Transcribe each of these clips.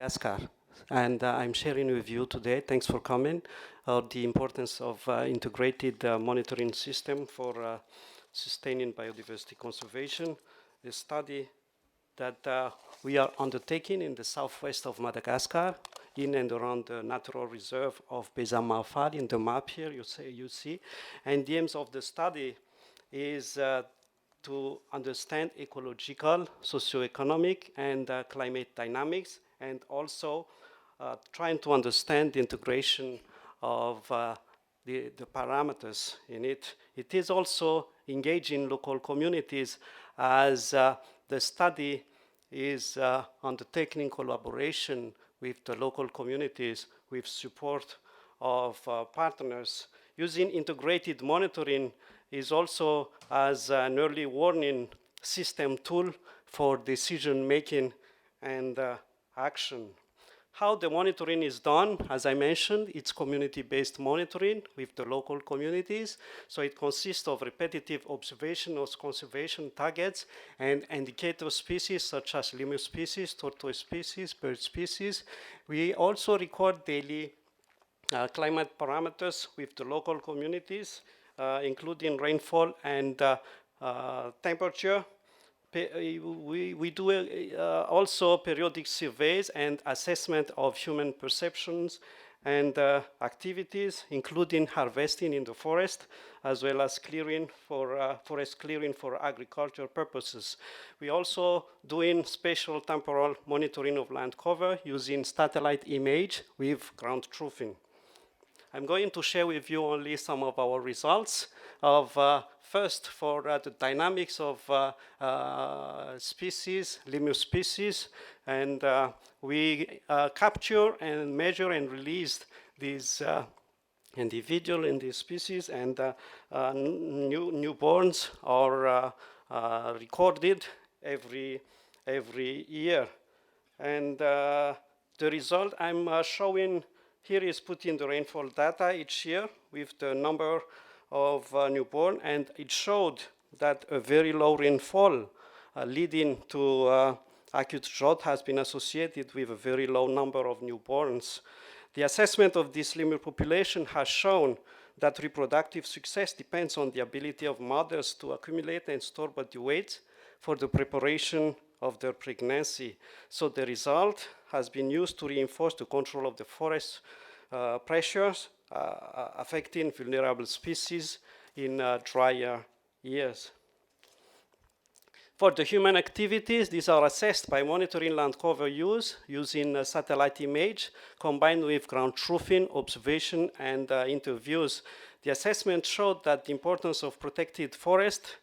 Madagascar. And I'm sharing with you today, thanks for coming, the importance of integrated monitoring system for sustaining biodiversity conservation. A study that we are undertaking in the southwest of Madagascar, in and around the natural reserve of Beza-Mawafal. In the map here, you see. And the aims of the study is to understand ecological, socioeconomic, and climate dynamics, and also trying to understand the integration of the parameters in it. It is also engaging local communities as the study is undertaken in collaboration with the local communities with support of partners. Using integrated monitoring is also as an early warning system tool for decision making and action. How the monitoring is done, as I mentioned, it's community-based monitoring with the local communities. So it consists of repetitive observation of conservation targets and indicator species such as lemur species, tortoise species, bird species. We also record daily climate parameters with the local communities, including rainfall and temperature. We do also periodic surveys and assessment of human perceptions and activities, including harvesting in the forest, as well as clearing for forest clearing for agriculture purposes. We also doing spatial temporal monitoring of land cover using satellite image with ground truthing. I'm going to share with you only some of our results of first for the dynamics of species, lemur species, and we capture and measure and release these individual in these species, and newborns are recorded every year. And the result I'm showing here is putting the rainfall data each year with the number of newborn, and it showed that a very low rainfall leading to acute drought has been associated with a very low number of newborns. The assessment of this lemur population has shown that reproductive success depends on the ability of mothers to accumulate and store body weight for the preparation of their pregnancy. So the result has been used to reinforce the control of the forest pressures affecting vulnerable species in drier years. For the human activities, these are assessed by monitoring land cover use using satellite image combined with ground truthing, observation, and interviews. The assessment showed that the importance of protected forest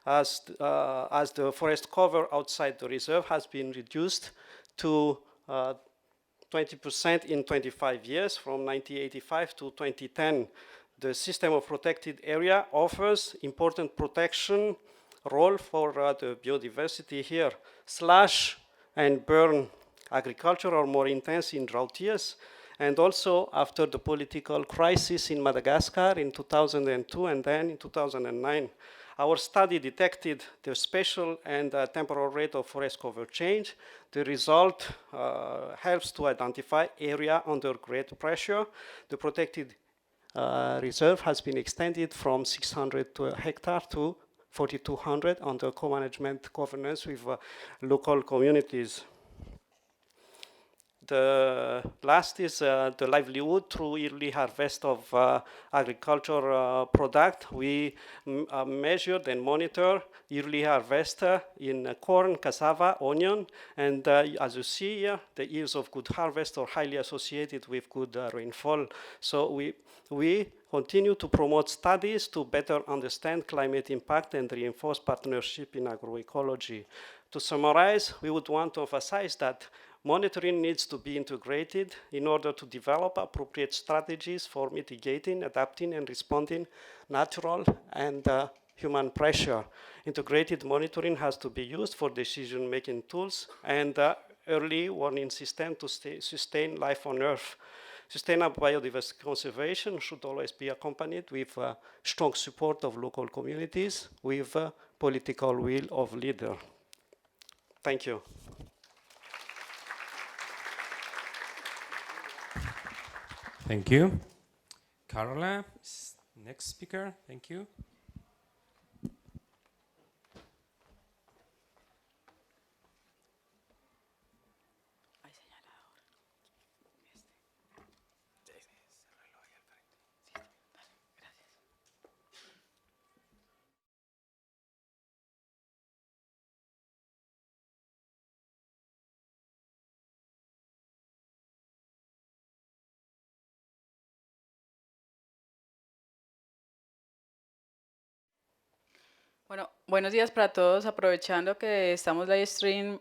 as the forest cover outside the reserve has been reduced to 20% in 25 years, from 1985 to 2010. The system of protected area offers important protection role for the biodiversity here. Slash and burn agriculture are more intense in drought years, and also after the political crisis in Madagascar in 2002 and then in 2009. Our study detected the spatial and temporal rate of forest cover change. The result helps to identify area under great pressure. The protected reserve has been extended from 600 hectares to 4,200 under co-management governance with local communities. The last is the livelihood through yearly harvest of agriculture product. We measured and monitor yearly harvest in corn, cassava, onion, and as you see here, the years of good harvest are highly associated with good rainfall. So we continue to promote studies to better understand climate impact and reinforce partnership in agroecology. To summarize, we would want to emphasize that monitoring needs to be integrated in order to develop appropriate strategies for mitigating, adapting, and responding natural and human pressure. Integrated monitoring has to be used for decision-making tools and early warning system to sustain life on Earth. Sustainable biodiversity conservation should always be accompanied with strong support of local communities with political will of leader. Thank you. Thank you. Carola, next speaker. Thank you. Bueno, buenos días para todos. Aprovechando que estamos live stream,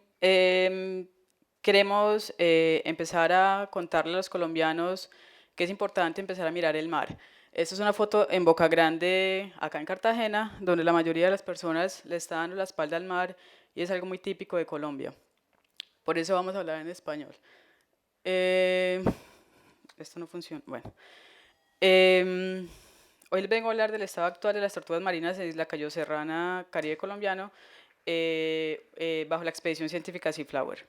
queremos empezar a contarle a los colombianos que es importante empezar a mirar el mar. Esta es una foto en Boca Grande, acá en Cartagena, donde la mayoría de las personas le está dando la espalda al mar y es algo muy típico de Colombia. Por eso vamos a hablar en español. Esto no funciona. Bueno. Hoy les vengo a hablar del estado actual de las tortugas marinas en Isla Cayo Serrana, Caribe colombiano, bajo la expedición científica Seaflower.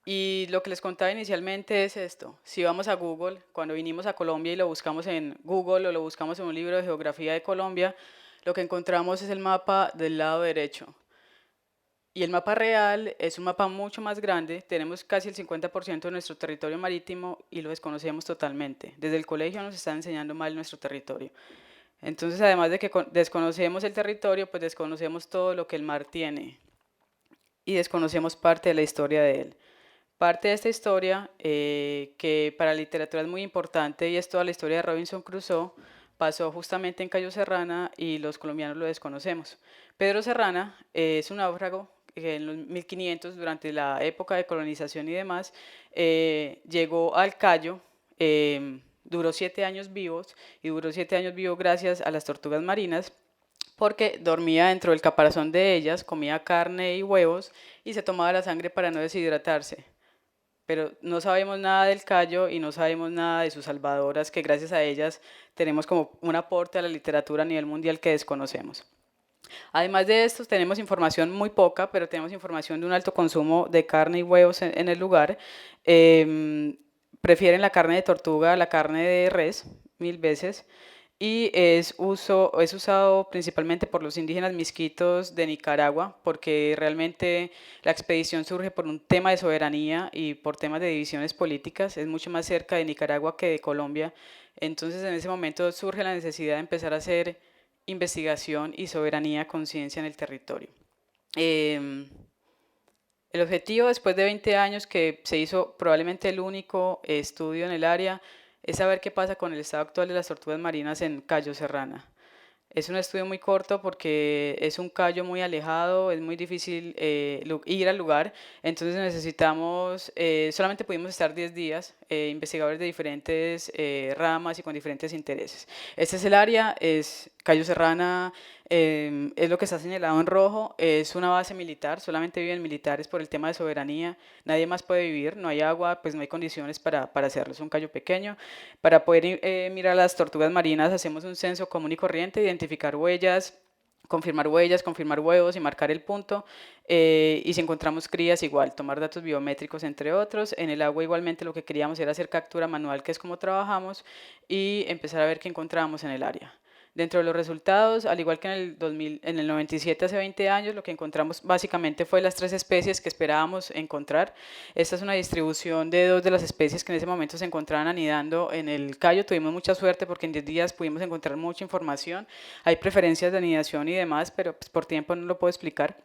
Y lo que les contaba inicialmente es esto: si vamos a Google, cuando vinimos a Colombia y lo buscamos en Google o lo buscamos en un libro de geografía de Colombia, lo que encontramos es el mapa del lado derecho. Y el mapa real es un mapa mucho más grande, tenemos casi el 50% de nuestro territorio marítimo y lo desconocemos totalmente. Desde el colegio nos están enseñando mal nuestro territorio. Entonces, además de que desconocemos el territorio, pues desconocemos todo lo que el mar tiene y desconocemos parte de la historia de él. Parte de esta historia, que para la literatura es muy importante y es toda la historia de Robinson Crusoe, pasó justamente en Cayo Serrana y los colombianos lo desconocemos. Pedro Serrana es un náufrago que en los 1500, durante la época de colonización y demás, llegó al Cayo, duró 7 años vivos y duró 7 años vivo gracias a las tortugas marinas, porque dormía dentro del caparazón de ellas, comía carne y huevos y se tomaba la sangre para no deshidratarse. Pero no sabemos nada del Cayo y no sabemos nada de sus salvadoras, que gracias a ellas tenemos como un aporte a la literatura a nivel mundial que desconocemos. Además de esto, tenemos información muy poca, pero tenemos información de un alto consumo de carne y huevos en el lugar. Prefieren la carne de tortuga a la carne de res 1000 veces y es usado principalmente por los indígenas misquitos de Nicaragua, porque realmente la expedición surge por un tema de soberanía y por temas de divisiones políticas. Es mucho más cerca de Nicaragua que de Colombia. Entonces, en ese momento surge la necesidad de empezar a hacer investigación y soberanía, conciencia en el territorio. El objetivo, después de 20 años que se hizo probablemente el único estudio en el área, es saber qué pasa con el estado actual de las tortugas marinas en Cayo Serrana. Es un estudio muy corto porque es un callo muy alejado, es muy difícil ir al lugar, entonces necesitamos, solamente pudimos estar 10 días, investigadores de diferentes ramas y con diferentes intereses. Este es el área, es Cayo Serrana, es lo que está señalado en rojo, es una base militar, solamente viven militares por el tema de soberanía, nadie más puede vivir, no hay agua, pues no hay condiciones para hacerlo, es un callo pequeño. Para poder mirar las tortugas marinas hacemos un censo común y corriente, identificar huellas, confirmar huevos y marcar el punto. Y si encontramos crías, igual, tomar datos biométricos, entre otros. En el agua igualmente lo que queríamos era hacer captura manual, que es como trabajamos, y empezar a ver qué encontrábamos en el área. Dentro de los resultados, al igual que en el 97, hace 20 años, lo que encontramos básicamente fue las 3 especies que esperábamos encontrar. Esta es una distribución de 2 de las especies que en ese momento se encontraban anidando en el Cayo. Tuvimos mucha suerte porque en 10 días pudimos encontrar mucha información. Hay preferencias de anidación y demás, pero pues, por tiempo no lo puedo explicar.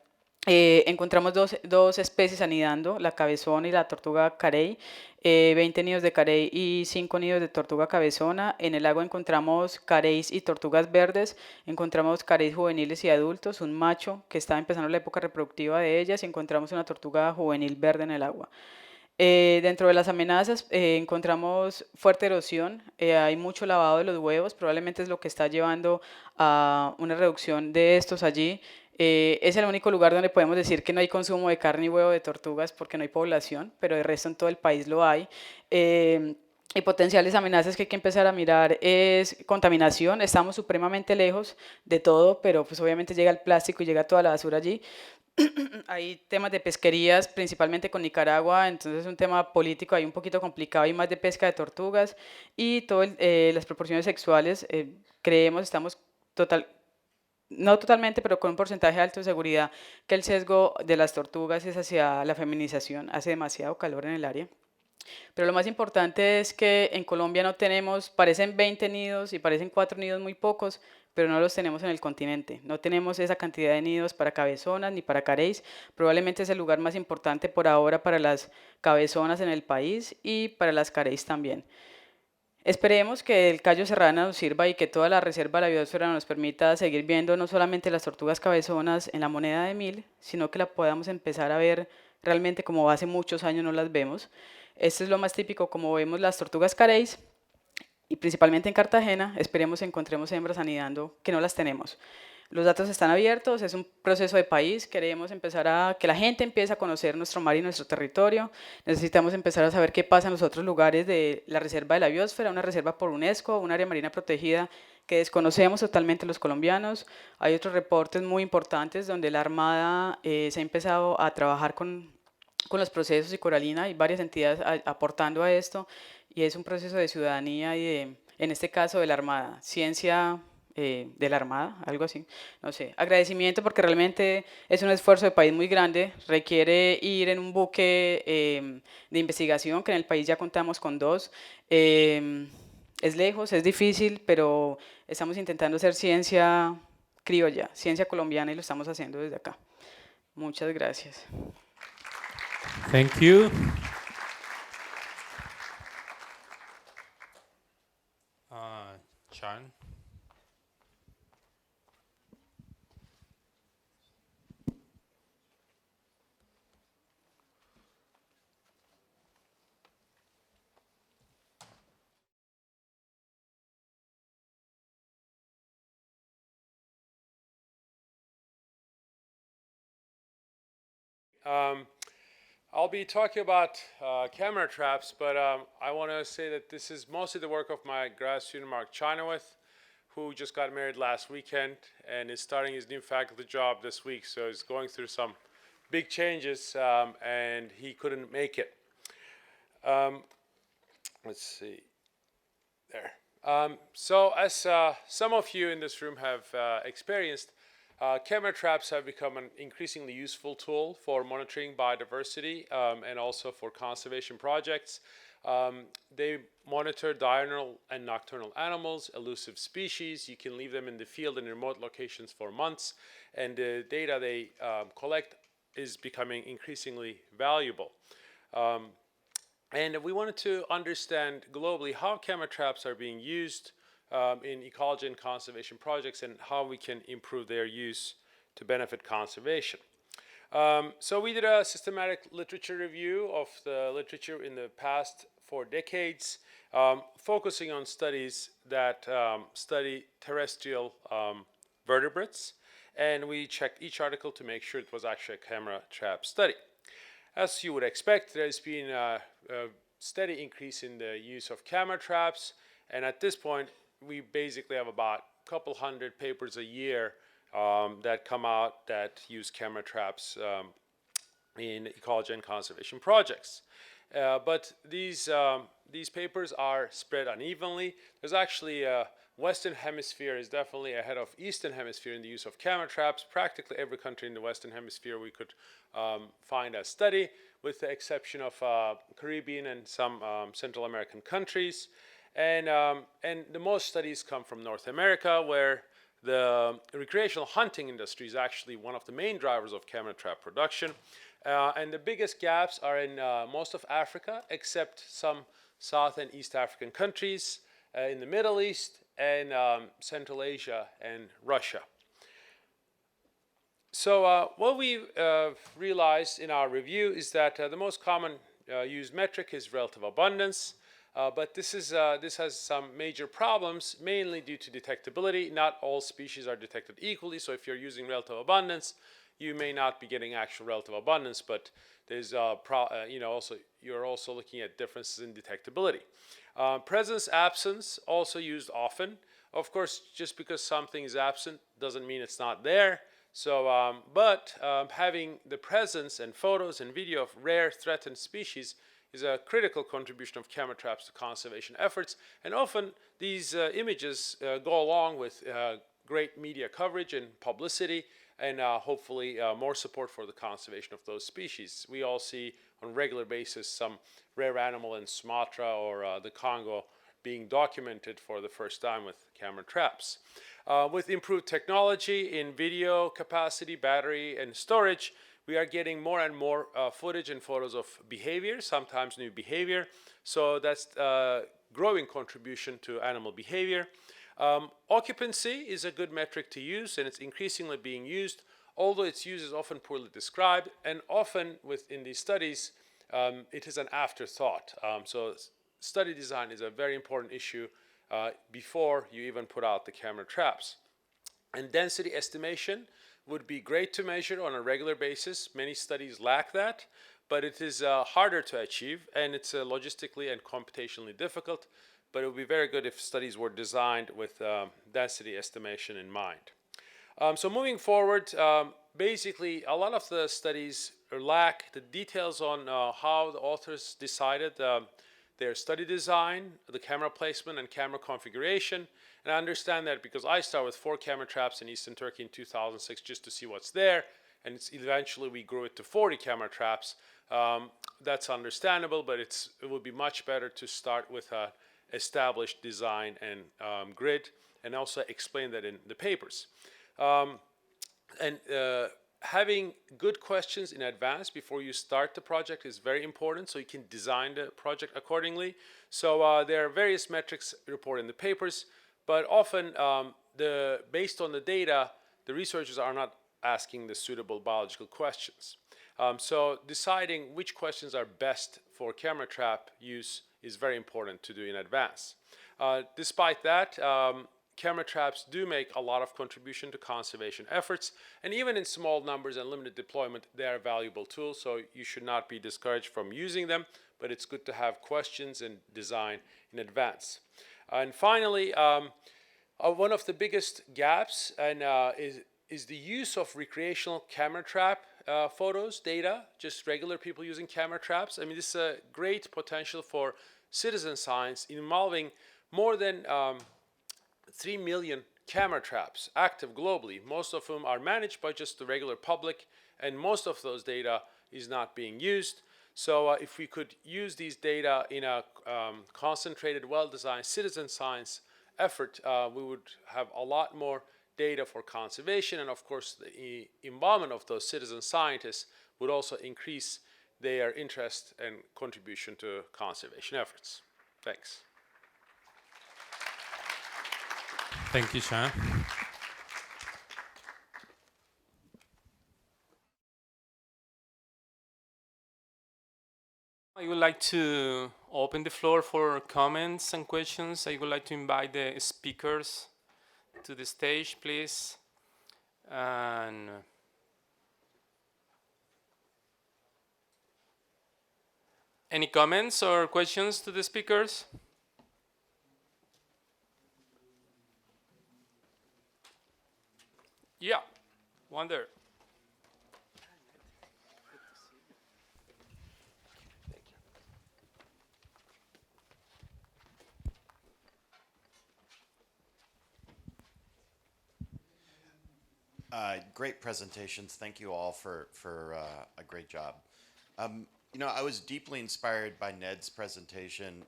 Encontramos dos especies anidando, la cabezona y la tortuga carey, 20 nidos de carey y 5 nidos de tortuga cabezona. En el lago encontramos careys y tortugas verdes, encontramos careys juveniles y adultos, un macho que está empezando la época reproductiva de ellas, y encontramos una tortuga juvenil verde en el agua. Dentro de las amenazas encontramos fuerte erosión, hay mucho lavado de los huevos, probablemente es lo que está llevando a una reducción de estos allí. Es el único lugar donde podemos decir que no hay consumo de carne y huevo de tortugas porque no hay población, pero el resto en todo el país lo hay. Y potenciales amenazas que hay que empezar a mirar es contaminación. Estamos supremamente lejos de todo, pero pues obviamente llega el plástico y llega toda la basura allí. Hay temas de pesquerías, principalmente con Nicaragua, entonces es un tema político ahí un poquito complicado y más de pesca de tortugas y todas las proporciones sexuales, creemos, estamos total, no totalmente, pero con un porcentaje alto de seguridad, que el sesgo de las tortugas es hacia la feminización, hace demasiado calor en el área. Pero lo más importante es que en Colombia no tenemos, parecen 20 nidos y parecen 4 nidos muy pocos, pero no los tenemos en el continente. No tenemos esa cantidad de nidos para cabezonas ni para careys. Probablemente es el lugar más importante por ahora para las cabezonas en el país y para las careys también. Esperemos que el Cayo Serrana nos sirva y que toda la reserva de la biosfera nos permita seguir viendo no solamente las tortugas cabezonas en la moneda de 1000, sino que la podamos empezar a ver realmente como hace muchos años no las vemos. Esto es lo más típico como vemos las tortugas careys y principalmente en Cartagena, esperemos encontremos hembras anidando que no las tenemos. Los datos están abiertos, es un proceso de país, queremos empezar a que la gente empiece a conocer nuestro mar y nuestro territorio, necesitamos empezar a saber qué pasa en los otros lugares de la reserva de la biosfera, una reserva por UNESCO, un área marina protegida que desconocemos totalmente los colombianos. Hay otros reportes muy importantes donde la Armada se ha empezado a trabajar con los procesos y Coralina y varias entidades aportando a esto y es un proceso de ciudadanía y de, en este caso de la Armada, ciencia de la Armada, algo así, no sé, agradecimiento porque realmente es un esfuerzo de país muy grande, requiere ir en un buque de investigación, que en el país ya contamos con 2, es lejos, es difícil, pero estamos intentando hacer ciencia criolla, ciencia colombiana y lo estamos haciendo desde acá. Muchas gracias. Thank you. Chan. I'll be talking about camera traps, but I want to say that this is mostly the work of my grad student Mark Chinoweth, who just got married last weekend and is starting his new faculty job this week. So he's going through some big changes and he couldn't make it. Let's see. There. So as some of you in this room have experienced, camera traps have become an increasingly useful tool for monitoring biodiversity and also for conservation projects. They monitor diurnal and nocturnal animals, elusive species. You can leave them in the field in remote locations for months, and the data they collect is becoming increasingly valuable. And we wanted to understand globally how camera traps are being used in ecology and conservation projects and how we can improve their use to benefit conservation. So we did a systematic literature review of the literature in the past 4 decades, focusing on studies that study terrestrial vertebrates, and we checked each article to make sure it was actually a camera trap study. As you would expect, there's been a steady increase in the use of camera traps, and at this point, we basically have about a couple hundred papers a year that come out that use camera traps in ecology and conservation projects. But these papers are spread unevenly. There's actually Western Hemisphere is definitely ahead of Eastern Hemisphere in the use of camera traps. Practically every country in the Western Hemisphere we could find a study, with the exception of Caribbean and some Central American countries. And the most studies come from North America, where the recreational hunting industry is actually one of the main drivers of camera trap production. And the biggest gaps are in most of Africa, except some South and East African countries, in the Middle East, and Central Asia and Russia. So what we realized in our review is that the most common used metric is relative abundance. But this has some major problems, mainly due to detectability. Not all species are detected equally, so if you're using relative abundance, you may not be getting actual relative abundance, but there's you're also looking at differences in detectability. Presence, absence, also used often. Of course, just because something is absent doesn't mean it's not there. So, having the presence and photos and video of rare threatened species is a critical contribution of camera traps to conservation efforts. And often these images go along with great media coverage and publicity, and hopefully more support for the conservation of those species. We all see on a regular basis some rare animal in Sumatra or the Congo being documented for the first time with camera traps. With improved technology in video capacity, battery, and storage, we are getting more and more footage and photos of behavior, sometimes new behavior. So that's a growing contribution to animal behavior. Occupancy is a good metric to use, and it's increasingly being used, although its use is often poorly described, and often within these studies, it is an afterthought. So study design is a very important issue before you even put out the camera traps. And density estimation would be great to measure on a regular basis. Many studies lack that, but it is harder to achieve, and it's logistically and computationally difficult. But it would be very good if studies were designed with density estimation in mind. So moving forward, basically a lot of the studies lack the details on how the authors decided their study design, the camera placement, and camera configuration. And I understand that because I started with 4 camera traps in Eastern Turkey in 2006 just to see what's there, and eventually we grew it to 40 camera traps. That's understandable, but it would be much better to start with a established design and grid, and also explain that in the papers. Having good questions in advance before you start the project is very important, so you can design the project accordingly. So there are various metrics reported in the papers, but often based on the data, the researchers are not asking the suitable biological questions. So deciding which questions are best for camera trap use is very important to do in advance. Despite that, camera traps do make a lot of contribution to conservation efforts, and even in small numbers and limited deployment, they are valuable tools, so you should not be discouraged from using them, but it's good to have questions and design in advance. And finally, one of the biggest gaps is the use of recreational camera trap photos, data, just regular people using camera traps. I mean, this is a great potential for citizen science involving more than 3 million camera traps active globally, most of whom are managed by just the regular public, and most of those data is not being used. So if we could use these data in a concentrated, well-designed citizen science effort, we would have a lot more data for conservation, and of course the involvement of those citizen scientists would also increase their interest and contribution to conservation efforts. Thanks. Thank you, Can. I would like to open the floor for comments and questions. I would like to invite the speakers to the stage, please. And any comments or questions to the speakers? Yeah, one there. Great presentations. Thank you all for a great job. You know, I was deeply inspired by Ned's presentation,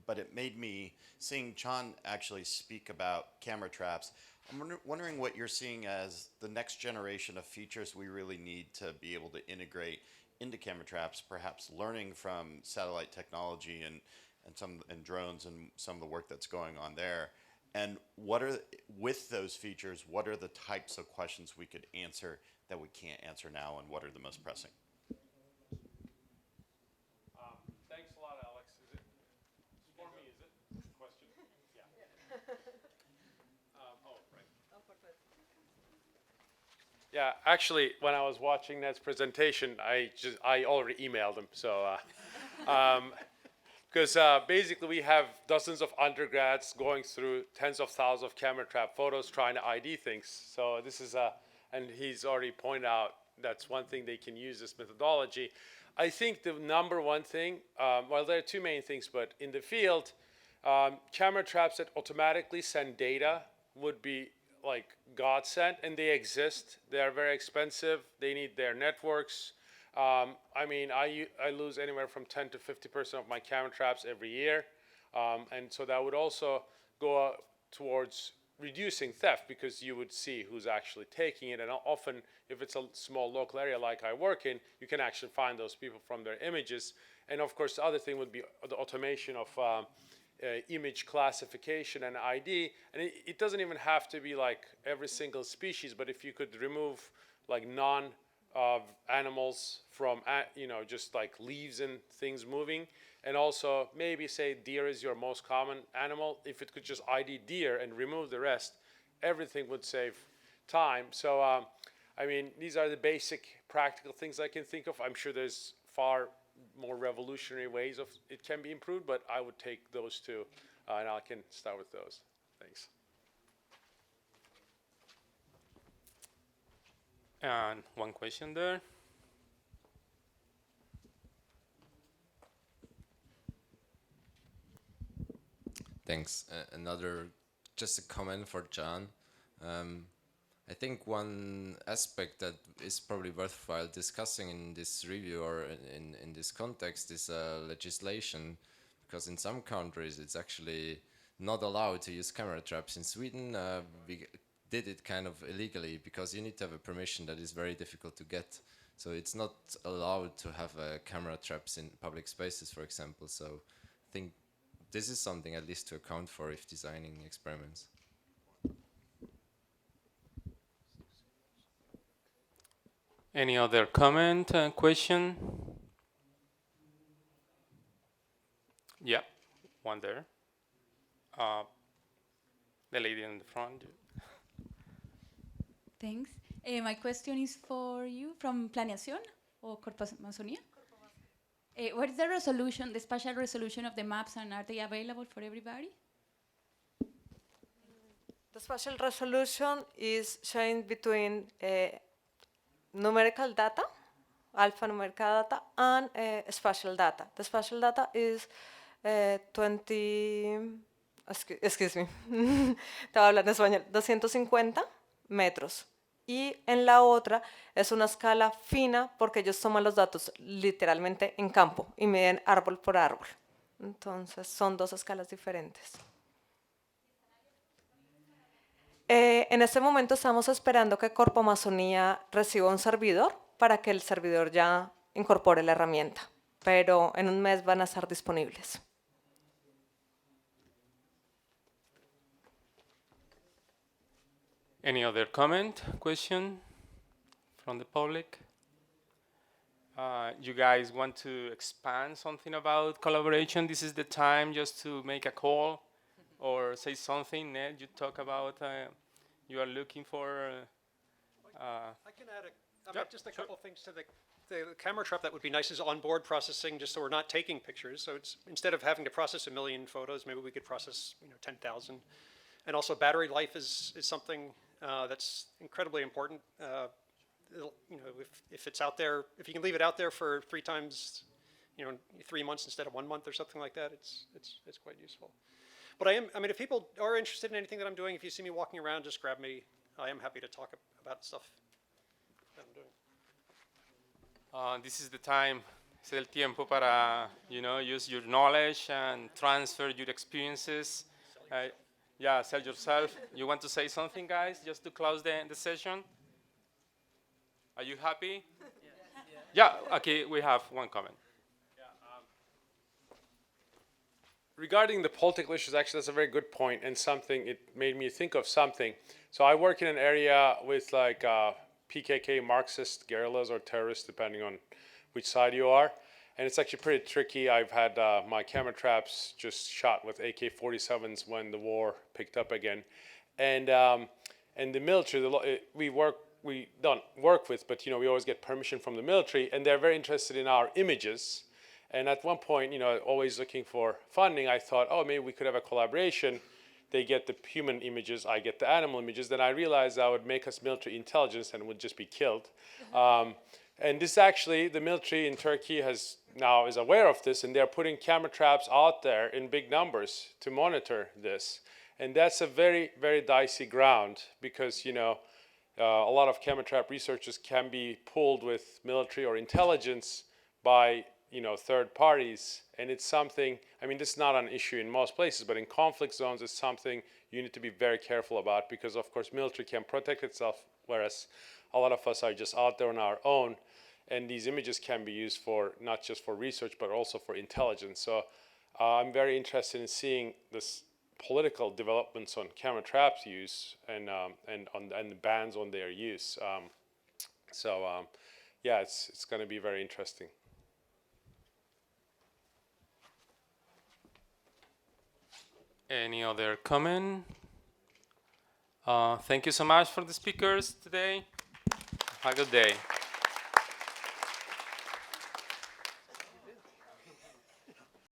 but it made me, seeing Can actually speak about camera traps, I'm wondering what you're seeing as the next generation of features we really need to be able to integrate into camera traps, perhaps learning from satellite technology and drones and some of the work that's going on there. And with those features, what are the types of questions we could answer that we can't answer now, and what are the most pressing? Thanks a lot, Alex. Is it for me, is it? Question? Yeah. Right. Yeah, actually, when I was watching Ned's presentation, I already emailed him. So, because basically we have dozens of undergrads going through tens of thousands of camera trap photos trying to ID things. So this is and he's already pointed out that's one thing they can use this methodology. I think the number one thing, well, there are two main things, but in the field, camera traps that automatically send data would be like godsend, and they exist. They are very expensive. They need their networks. I mean, I lose anywhere from 10 to 50% of my camera traps every year. And so that would also go towards reducing theft, because you would see who's actually taking it. And often, if it's a small local area like I work in, you can actually find those people from their images. And of course, the other thing would be the automation of image classification and ID. And it doesn't even have to be like every single species, but if you could remove like animals from, just like leaves and things moving. And also maybe say deer is your most common animal. If it could just ID deer and remove the rest, everything would save time. So, I mean, these are the basic practical things I can think of. I'm sure there's far more revolutionary ways of it can be improved, but I would take those two, and I can start with those. Thanks. And one question there. Thanks. Just a comment for John. I think one aspect that is probably worthwhile discussing in this review or in this context is legislation, because in some countries it's actually not allowed to use camera traps. In Sweden, we did it kind of illegally because you need to have a permission that is very difficult to get. So it's not allowed to have camera traps in public spaces, for example. So I think this is something at least to account for if designing experiments. Any other comment, question? Yeah, one there. The lady in the front. Thanks. My question is for you from Planeación or Corpo Amazonía. What is the resolution, the spatial resolution of the maps, and are they available for everybody? The spatial resolution is showing between numerical data, alphanumerical data, and spatial data. The spatial data is 250 metros. Y en la otra es una escala fina porque ellos toman los datos literalmente en campo y miden árbol por árbol. Entonces son dos escalas diferentes. En este momento estamos esperando que Corpo Amazonía reciba un servidor para que el servidor ya incorpore la herramienta, pero en un mes van a estar disponibles. Any other comment, question from the public? You guys want to expand something about collaboration? This is the time just to make a call or say something. Ned, you talk about you are looking for. I can add just a couple of things to the camera trap that would be nice is onboard processing, just so we're not taking pictures. So it's instead of having to process 1 million photos, maybe we could process 10,000. And also battery life is something that's incredibly important. If it's out there, if you can leave it out there for 3 times, 3 months instead of 1 month or something like that, it's quite useful. But I mean, if people are interested in anything that I'm doing, if you see me walking around, just grab me. I am happy to talk about stuff that I'm doing. This is the time. Es el tiempo para, use your knowledge and transfer your experiences. Yeah, sell yourself. You want to say something, guys, just to close the session? Are you happy? Yeah, okay, we have one comment. Regarding the political issues, actually, that's a very good point, and it made me think of something. So I work in an area with like PKK Marxist guerrillas or terrorists, depending on which side you are. And it's actually pretty tricky. I've had my camera traps just shot with AK-47s when the war picked up again. And the military, we don't work with, but we always get permission from the military, and they're very interested in our images. And at one point, always looking for funding, I thought, oh, maybe we could have a collaboration they get the human images, I get the animal images, then I realized that would make us military intelligence and would just be killed. And this actually, the military in Turkey now is aware of this, and they're putting camera traps out there in big numbers to monitor this. And that's a very, very dicey ground because, you know, a lot of camera trap researchers can be pulled with military or intelligence by, you know, third parties. And it's something, I mean, this is not an issue in most places, but in conflict zones, it's something you need to be very careful about because, of course, military can protect itself, whereas a lot of us are just out there on our own. And these images can be used for not just for research, but also for intelligence. So I'm very interested in seeing this political developments on camera traps use and the bans on their use. Yeah, it's going to be very interesting. Any other comment? Thank you so much for the speakers today. Have a good day.